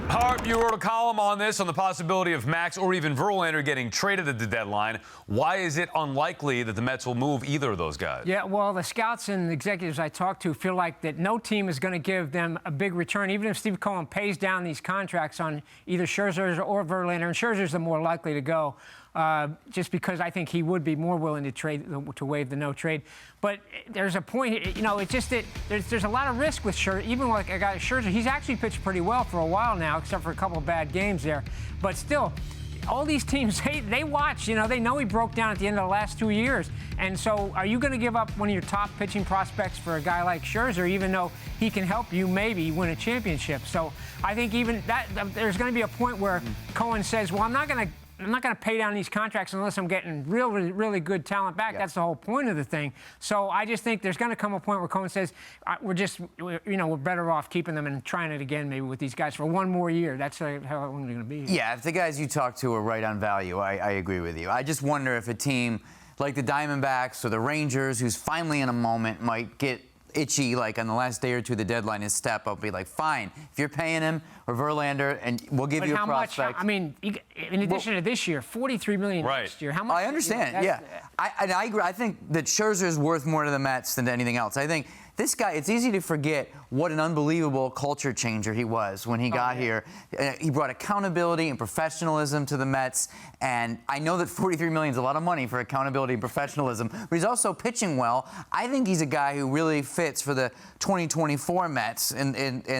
Harp, you wrote a column on this, on the possibility of Max or even Verlander getting traded at the deadline. Why is it unlikely that the Mets will move either of those guys? Yeah, well, the scouts and executives I talked to feel like that no team is going to give them a big return, even if Steve Cohen pays down these contracts on either Scherzer or Verlander. And Scherzer's the more likely to go, just because I think he would be more willing to waive the no trade. But there's a point, you know, it's just that there's a lot of risk with Scherzer. Even like a guy like Scherzer, he's actually pitched pretty well for a while now, except for a couple of bad games there. But still, all these teams, they watch, you know, they know he broke down at the end of the last 2 years. And so are you going to give up one of your top pitching prospects for a guy like Scherzer, even though he can help you maybe win a championship? So I think even that, there's going to be a point where Cohen says, well, I'm not going to pay down these contracts unless I'm getting really good talent back. Yeah. That's the whole point of the thing. So I just think there's going to come a point where Cohen says, we're better off keeping them and trying it again maybe with these guys for one more year. That's how long they're going to be. Yeah, if the guys you talk to are right on value, I agree with you. I just wonder if a team like the Diamondbacks or the Rangers, who's finally in a moment, might get itchy, like on the last day or two of the deadline, is step up, be like, fine, if you're paying him or Verlander, and we'll give you a prospect. Much? I mean, in addition to this year, $43 million next year. How much? I understand. Yeah, I agree. I think that Scherzer is worth more to the Mets than to anything else. I think this guy, it's easy to forget what an unbelievable culture changer he was when he got here. He brought accountability and professionalism to the Mets, and I know that $43 million is a lot of money for accountability and professionalism, but he's also pitching well. I think he's a guy who really fits for the 2024 Mets, and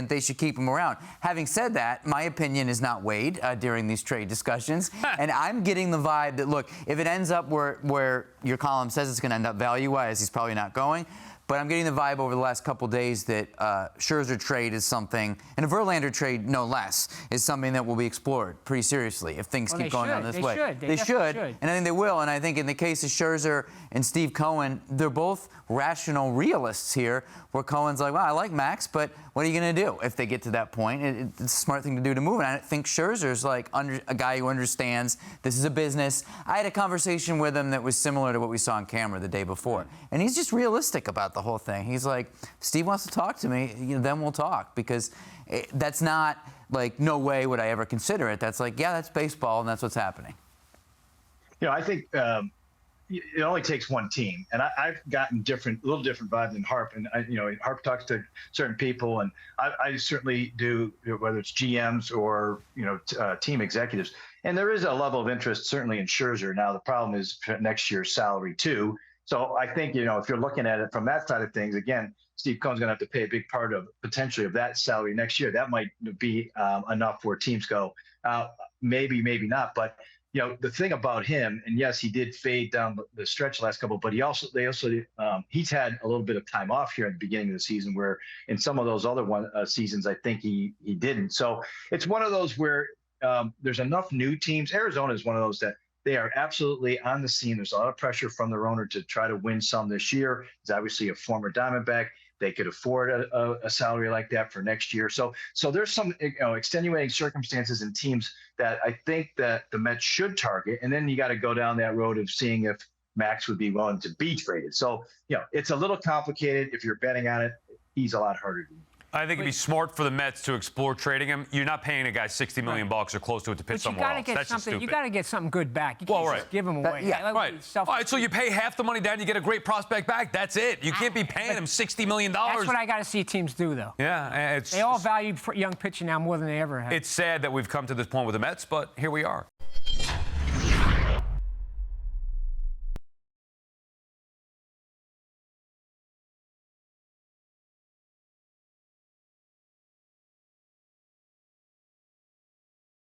they should keep him around. Having said that, my opinion is not weighed during these trade discussions, and I'm getting the vibe that, look, if it ends up where your column says it's going to end up value-wise, he's probably not going. But I'm getting the vibe over the last couple of days that Scherzer trade is something, and a Verlander trade, no less, is something that will be explored pretty seriously if things keep going on this way. They should, and I think they will. And I think in the case of Scherzer and Steve Cohen, they're both rational realists here, where Cohen's like, well, I like Max, but what are you going to do if they get to that point? It's a smart thing to do to move. And I think Scherzer's like a guy who understands this is a business. I had a conversation with him that was similar to what we saw on camera the day before. And he's just realistic about the whole thing. He's like, Steve wants to talk to me, then we'll talk, because that's not like, no way would I ever consider it. That's like, yeah, that's baseball, and that's what's happening. You know, I think it only takes one team, and I've gotten a little different vibe than Harp, and Harp talks to certain people, and I certainly do, whether it's GMs or team executives, and there is a level of interest certainly in Scherzer. Now the problem is next year's salary too. So I think, if you're looking at it from that side of things, again, Steve Cohen's going to have to pay a big part of potentially of that salary next year. That might be enough where teams go, maybe not. But, the thing about him, and yes, he did fade down the stretch last couple, but he's had a little bit of time off here at the beginning of the season, where in some of those other seasons, I think he didn't. So it's one of those where there's enough new teams. Arizona is one of those that they are absolutely on the scene. There's a lot of pressure from their owner to try to win some this year. He's obviously a former Diamondback. They could afford a salary like that for next year. So there's some extenuating circumstances in teams that I think that the Mets should target. And then you got to go down that road of seeing if Max would be willing to be traded. So, it's a little complicated. If you're betting on it, he's a lot harder to do. I think it'd be smart for the Mets to explore trading him. You're not paying a guy $60 million bucks or close to it to pitch somewhere else. That's just stupid. You got to get something good back. You can't just give him away. Right. All right, so you pay half the money down, you get a great prospect back. That's it. You can't be paying him $60 million. That's what I got to see teams do, though. Yeah. They all value young pitching now more than they ever have. It's sad that we've come to this point with the Mets, but here we are.